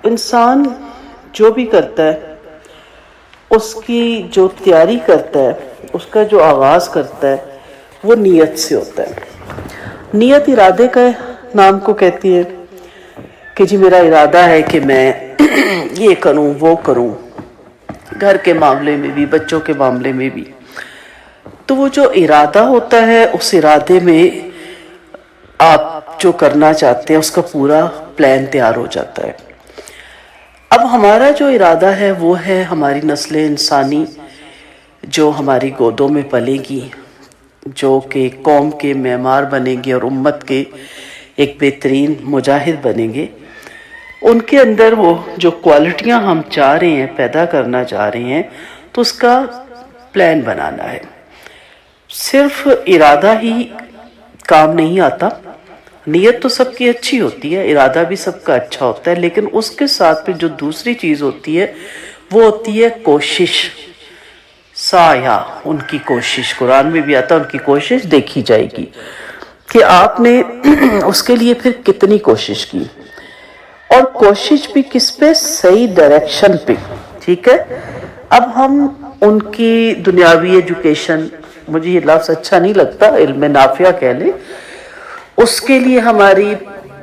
انسان جو بھی کرتا ہے اس کی جو تیاری کرتا ہے، اس کا جو آغاز کرتا ہے وہ نیت سے ہوتا ہے۔ نیت ارادے کا نام کو کہتی ہے کہ جی میرا ارادہ ہے کہ میں یہ کروں وہ کروں، گھر کے معاملے میں بھی بچوں کے معاملے میں بھی۔ تو وہ جو ارادہ ہوتا ہے اس ارادے میں آپ جو کرنا چاہتے ہیں اس کا پورا پلان تیار ہو جاتا ہے۔ اب ہمارا جو ارادہ ہے وہ ہے ہماری نسل انسانی جو ہماری گودوں میں پلے گی، جو کہ قوم کے معمار بنیں گے اور امت کے ایک بہترین مجاہد بنیں گے۔ ان کے اندر وہ جو کوالٹیاں ہم چاہ رہے ہیں، پیدا کرنا چاہ رہے ہیں، تو اس کا پلان بنانا ہے۔ صرف ارادہ ہی کام نہیں آتا، نیت تو سب کی اچھی ہوتی ہے، ارادہ بھی سب کا اچھا ہوتا ہے، لیکن اس کے ساتھ پھر جو دوسری چیز ہوتی ہے وہ ہوتی ہے کوشش، سایہ، ان کی کوشش۔ قرآن میں بھی آتا ہے ان کی کوشش دیکھی جائے گی کہ آپ نے اس کے لیے پھر کتنی کوشش کی، اور کوشش بھی کس پہ؟ صحیح ڈائریکشن پہ، ٹھیک ہے۔ اب ہم ان کی دنیاوی ایجوکیشن، مجھے یہ لفظ اچھا نہیں لگتا، علم نافع کہہ لیں، اس کے لیے ہماری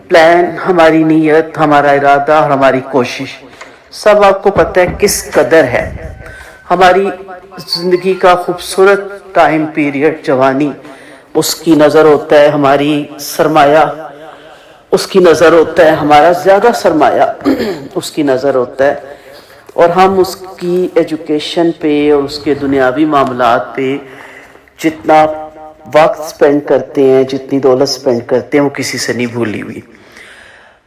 پلان، ہماری نیت، ہمارا ارادہ اور ہماری کوشش سب آپ کو پتہ ہے کس قدر ہے۔ ہماری زندگی کا خوبصورت ٹائم پیریڈ جوانی، اس کی نظر ہوتا ہے ہماری سرمایہ، اس کی نظر ہوتا ہے ہمارا زیادہ سرمایہ اس کی نظر ہوتا ہے، اور ہم اس کی ایجوکیشن پہ اور اس کے دنیاوی معاملات پہ جتنا وقت سپینڈ کرتے ہیں، جتنی دولت سپینڈ کرتے ہیں، وہ کسی سے نہیں بھولی ہوئی۔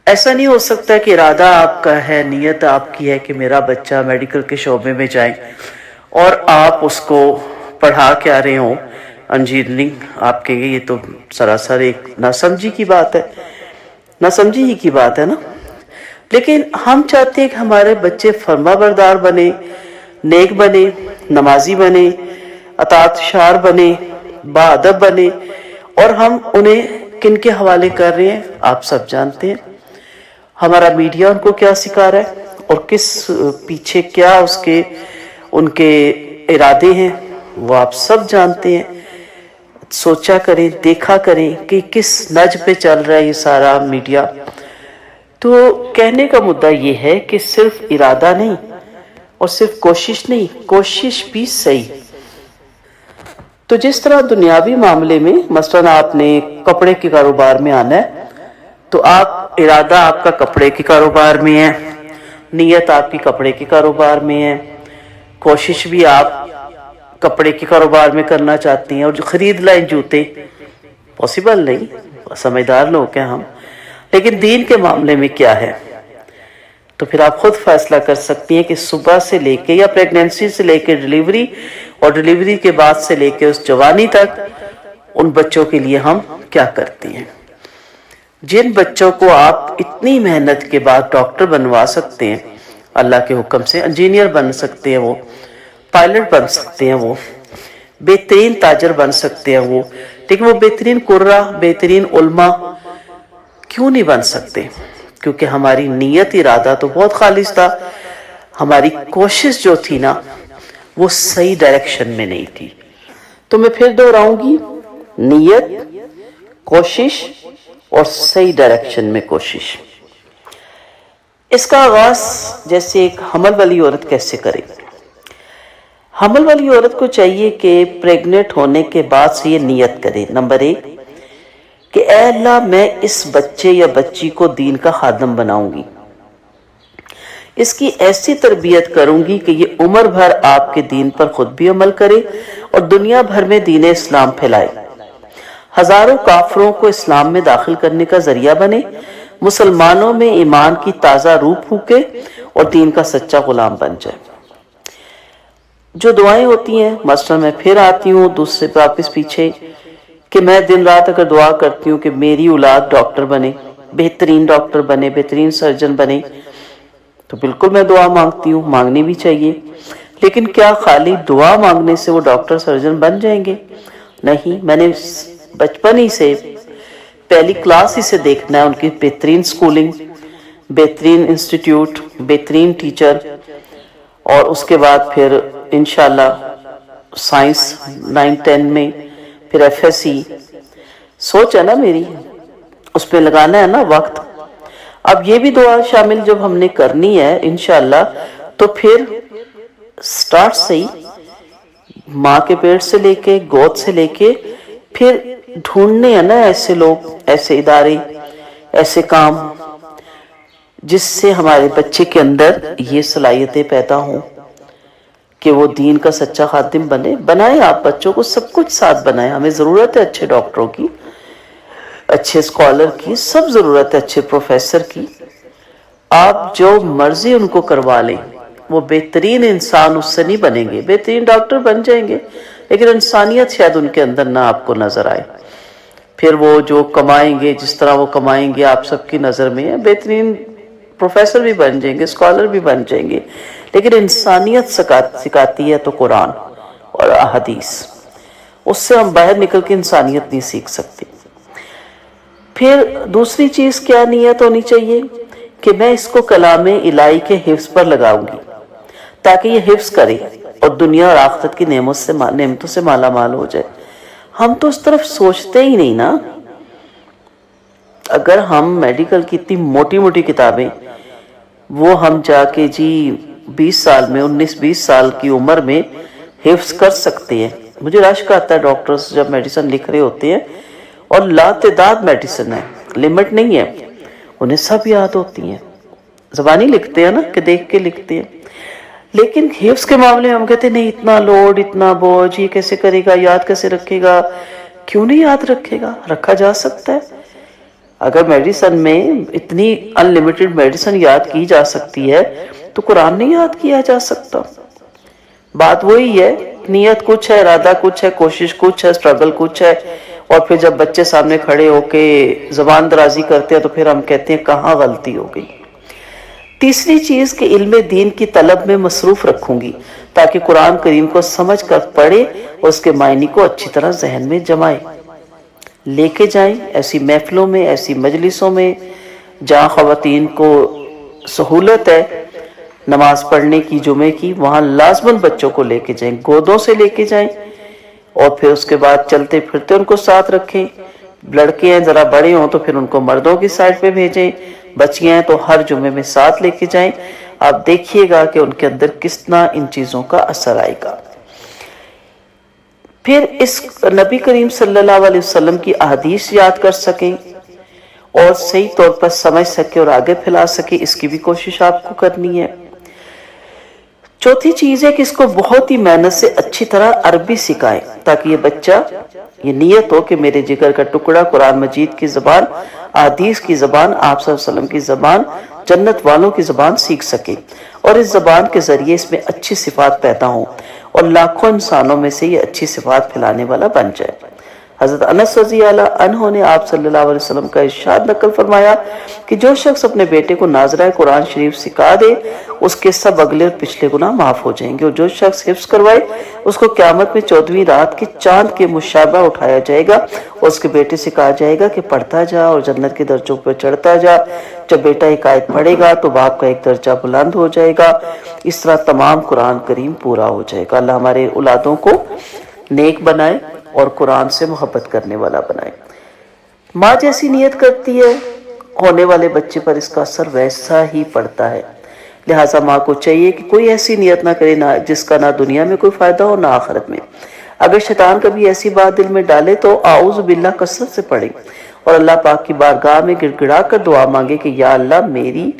ایسا نہیں ہو سکتا کہ ارادہ آپ کا ہے، نیت آپ کی ہے کہ میرا بچہ میڈیکل کے شعبے میں جائے اور آپ اس کو پڑھا کے آ رہے ہوں انجینئرنگ، آپ کہیں گے یہ تو سراسر ایک ناسمجھی کی بات ہے، ناسمجھی ہی کی بات ہے نا۔ لیکن ہم چاہتے ہیں کہ ہمارے بچے فرما بردار بنے، نیک بنے، نمازی بنے، اطاعت شار بنے، با ادب بنے، اور ہم انہیں کن کے حوالے کر رہے ہیں آپ سب جانتے ہیں۔ ہمارا میڈیا ان کو کیا سکھا رہا ہے اور کس پیچھے کیا اس کے ان کے ارادے ہیں وہ آپ سب جانتے ہیں۔ سوچا کریں، دیکھا کریں کہ کس نج پہ چل رہا ہے یہ سارا میڈیا۔ تو کہنے کا مدعا یہ ہے کہ صرف ارادہ نہیں اور صرف کوشش نہیں، کوشش بھی صحیح۔ تو جس طرح دنیاوی معاملے میں مثلا آپ نے کپڑے کے کاروبار میں آنا ہے تو آپ ارادہ آپ کا کپڑے کے کاروبار میں ہے، نیت آپ کی کپڑے کے کاروبار میں ہے، کوشش بھی آپ کپڑے کے کاروبار میں کرنا چاہتی ہیں، اور جو خرید لائیں جوتے، پاسبل نہیں، سمجھدار لوگ ہیں ہم، لیکن دین کے معاملے میں کیا ہے؟ تو پھر آپ خود فیصلہ کر سکتی ہیں کہ صبح سے لے کے یا پریگنینسی سے لے کے ڈیلیوری، اور ڈیلیوری کے بعد سے لے کے اس جوانی تک ان بچوں کے لیے ہم کیا کرتی ہیں۔ جن بچوں کو آپ اتنی محنت کے بعد ڈاکٹر بنوا سکتے ہیں اللہ کے حکم سے، انجینئر بن سکتے ہیں وہ، پائلٹ بن سکتے ہیں وہ، بہترین تاجر بن سکتے ہیں وہ، لیکن وہ بہترین قرہ، بہترین علماء کیوں نہیں بن سکتے؟ کیونکہ ہماری نیت ارادہ تو بہت خالص تھا، ہماری کوشش جو تھی نا وہ صحیح ڈائریکشن میں نہیں تھی۔ تو میں پھر دہراؤں گی، نیت، کوشش اور صحیح ڈائریکشن میں کوشش۔ اس کا آغاز جیسے ایک حمل والی عورت کیسے کرے؟ حمل والی عورت کو چاہیے کہ پریگننٹ ہونے کے بعد سے یہ نیت کرے، نمبر 1 کہ اے اللہ میں اس بچے یا بچی کو دین کا خادم بناؤں گی، اس کی ایسی تربیت کروں گی کہ یہ عمر بھر آپ کے دین پر خود بھی عمل کرے اور دنیا بھر میں دین اسلام پھیلائے، ہزاروں کافروں کو اسلام میں داخل کرنے کا ذریعہ بنے، مسلمانوں میں ایمان کی تازہ روح پھونکے اور دین کا سچا غلام بن جائے۔ جو دعائیں ہوتی ہیں، مثلا میں پھر آتی ہوں دوسرے واپس پیچھے کہ میں دن رات اگر دعا کرتی ہوں کہ میری اولاد ڈاکٹر بنے، بہترین ڈاکٹر بنے، بہترین سرجن بنے، تو بالکل میں دعا مانگتی ہوں، مانگنی بھی چاہیے، لیکن کیا خالی دعا مانگنے سے وہ ڈاکٹر سرجن بن جائیں گے؟ نہیں، میں نے بچپن ہی سے پہلی کلاس ہی سے دیکھنا ہے ان کی بہترین سکولنگ، बेहतरीन इंस्टीट्यूट, बेहतरीन टीचर, और उसके बाद फिर इंशाल्लाह साइंस 9-10 में, फिर FSC। सोच है ना मेरी, उस पर लगाना है ना वक्त। अब ये भी दुआ शामिल जब हमने करनी है इंशाल्लाह, तो फिर स्टार्ट से ही माँ के पेट से लेके, गोद से लेके, फिर ढूंढने हैं ना ऐसे लोग, ऐसे इदारे, ऐसे काम जिससे हमारे बच्चे के अंदर ये सलाहियतें पैदा हों कि वो दीन का सच्चा खातिम बने। बनाए आप बच्चों को, सब कुछ साथ बनाए। हमें ज़रूरत है अच्छे डॉक्टरों की, अच्छे स्कॉलर की, सब ज़रूरत है अच्छे प्रोफेसर की। आप जो मर्जी उनको करवा लें, वो बेहतरीन इंसान उससे नहीं बनेंगे। बेहतरीन डॉक्टर बन जाएंगे, लेकिन इंसानियत शायद उनके अंदर ना आपको नजर आए। फिर वो जो कमाएंगे, जिस तरह वो कमाएंगे आप सबकी नज़र में है, बेहतरीन प्रोफेसर भी बन जाएंगे, स्कॉलर भी बन जाएंगे, लेकिन इंसानियत सिखाती है तो कुरान और हदीस। उससे हम बाहर निकल के इंसानियत नहीं सीख सकते। फिर दूसरी चीज़ क्या नीयत होनी चाहिए कि मैं इसको कलाम इलाही के हिफ्ज़ पर लगाऊंगी, ताकि ये हिफ्ज़ करे और दुनिया और आखिरत की नेमतों से माला माल हो जाए। हम तो उस तरफ सोचते ही नहीं ना। अगर हम मेडिकल की इतनी मोटी मोटी किताबें, वो हम जाके जी 20 साल में, 19-20 साल की उम्र में हिफ्ज़ कर सकते हैं। मुझे रश्क आता है डॉक्टर्स जब मेडिसिन लिख रहे होते हैं, और लातेदाद मेडिसिन है, लिमिट नहीं है, उन्हें सब याद होती हैं। ज़बानी लिखते हैं ना, कि देख के लिखते हैं, लेकिन हिफ्ज़ के मामले में हम कहते हैं नहीं, इतना लोड, इतना बोझ, ये कैसे करेगा, याद कैसे रखेगा। क्यों नहीं याद रखेगा, रखा जा सकता है। अगर मेडिसिन में इतनी अनलिमिटेड मेडिसिन याद की जा सकती है, तो कुरान नहीं याद किया जा सकता। बात वही है, नीयत कुछ है, इरादा कुछ है, कोशिश कुछ है, स्ट्रगल कुछ है, और फिर जब बच्चे सामने खड़े होके ज़बान दराजी करते हैं तो फिर हम कहते हैं कहाँ गलती हो गई। तीसरी चीज़ कि इल्म दीन की तलब में मसरूफ़ रखूंगी, ताकि कुरान करीम को समझ कर पढ़े और उसके मायने को अच्छी तरह जहन में जमाए, लेके जाएं ऐसी महफिलों में, ऐसी मजलिसों में जहाँ ख़वातीन को सहूलत है नमाज पढ़ने की, जुमे की, वहाँ लाजमन बच्चों को लेके जाएं, गोदों से लेके जाएं, और फिर उसके बाद चलते फिरते उनको साथ रखें। लड़के हैं ज़रा बड़े हों तो फिर उनको मर्दों की साइड पे भेजें, बच्चियाँ हैं तो हर जुमे में साथ लेके जाएं। आप देखिएगा कि उनके अंदर कितना इन चीज़ों का असर आएगा। फिर इस नबी करीम सल्लल्लाहु अलैहि वसल्लम की अहदीस याद कर सकें और सही तौर पर समझ सके और आगे फैला सके, इसकी भी कोशिश आपको करनी है। चौथी चीज़ है कि इसको बहुत ही मेहनत से अच्छी तरह अरबी सिखाएं, ताकि ये बच्चा, ये नियत हो कि मेरे जिगर का टुकड़ा कुरान मजीद की ज़बान, अहदीस की ज़बान, आप सल्लल्लाहु अलैहि वसल्लम की ज़बान, जन्नत वालों की ज़बान सीख सके, और इस ज़बान के ज़रिए इसमें अच्छी सिफात पैदा हों और लाखों इंसानों में से ये अच्छी सिफात फैलाने वाला बन जाए। हज़रत अनस रज़ी अल्लाह अन्हु ने आप सल्लल्लाहु अलैहि वसल्लम का इरशाद नकल फरमाया कि जो शख्स अपने बेटे को नाज़राए कुरान शरीफ सिखा दे, उसके सब अगले और पिछले गुनाह माफ़ हो जाएंगे, और जो शख्स हिफ्ज़ करवाए उसको क़यामत में 14वीं रात के चांद के मुशाबा उठाया जाएगा और उसके बेटे से कहा जाएगा कि पढ़ता जा और जन्नत के दर्जों पर चढ़ता जा। जब बेटा एक आयत पढ़ेगा तो बाप का एक दर्जा बुलंद हो जाएगा। इस तरह तमाम कुरान करीम पूरा हो जाएगा। अल्लाह हमारे औलादों को नेक बनाए और कुरान से मोहब्बत करने वाला बनाए। माँ जैसी नियत करती है, होने वाले बच्चे पर इसका असर वैसा ही पड़ता है। लिहाजा माँ को चाहिए कि कोई ऐसी नियत ना करे ना जिसका ना दुनिया में कोई फ़ायदा हो ना आखिरत में। अगर शैतान कभी ऐसी बात दिल में डाले तो आऊज़ बिल्लाह कसरत से पढ़े और अल्लाह पाक की बारगाह में गिड़गिड़ा कर दुआ मांगे कि या अल्लाह मेरी,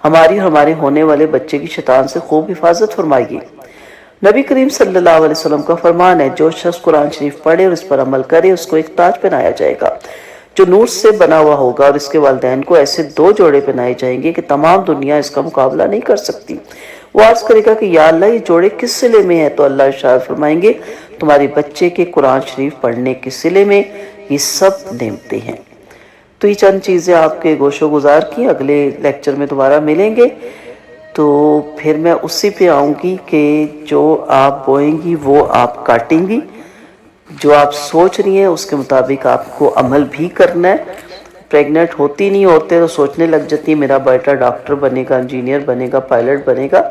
हमारी, हमारे होने वाले बच्चे की शैतान से खूब हिफाजत फरमाइए। नबी करीम सल्लल्लाहु अलैहि वसल्लम का फरमान है, जो शख्स कुरान शरीफ पढ़े और इस पर अमल करे उसको एक ताज पहनाया जाएगा जो नूर से बना हुआ होगा, और इसके वालिदैन को ऐसे 2 जोड़े पहनाए जाएंगे कि तमाम दुनिया इसका मुकाबला नहीं कर सकती। वो अर्ज करेगा कि या अल्लाह ये जोड़े किस सिले में है, तो अल्लाह इरशाद फरमाएंगे तुम्हारे बच्चे के कुरान शरीफ पढ़ने के सिले में ये सब नेमतें हैं। तो ये चंद चीज़ें आपके गोशो गुजार की। अगले लेक्चर में दोबारा मिलेंगे तो फिर मैं उसी पे आऊँगी कि जो आप बोएंगी वो आप काटेंगी, जो आप सोच रही हैं उसके मुताबिक आपको अमल भी करना है। प्रेग्नेंट होती नहीं होते तो सोचने लग जाती है मेरा बेटा डॉक्टर बनेगा, इंजीनियर बनेगा, पायलट बनेगा।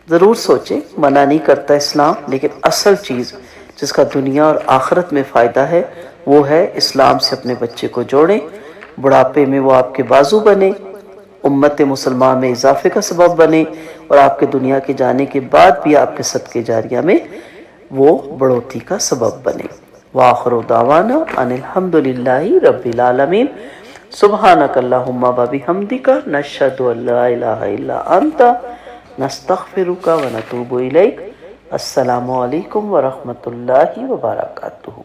ज़रूर सोचें, मना नहीं करता इस्लाम, लेकिन असल चीज़ जिसका दुनिया और आखिरत में फ़ायदा है वो है इस्लाम से अपने बच्चे को जोड़ें, बुढ़ापे में वो आपके बाजू बने, उम्मत मुसलमान में इजाफे का सबब बने और आपके दुनिया के जाने के बाद भी आपके सदके जारिया में वो बढ़ोतरी का सबब बने। वाखिरु दावाना अनिल हम्दुलिल्लाहि रब्बिल आलमीन। सुब्हानक अल्लाहुम्मा व बिहम्दिका नशहदु अल्ला इलाहा इल्ला अंता नस्तगफिरुका व नतूबु इलैक। अस्सलामु अलैकुम व रहमतुल्लाहि व बरकातुहू।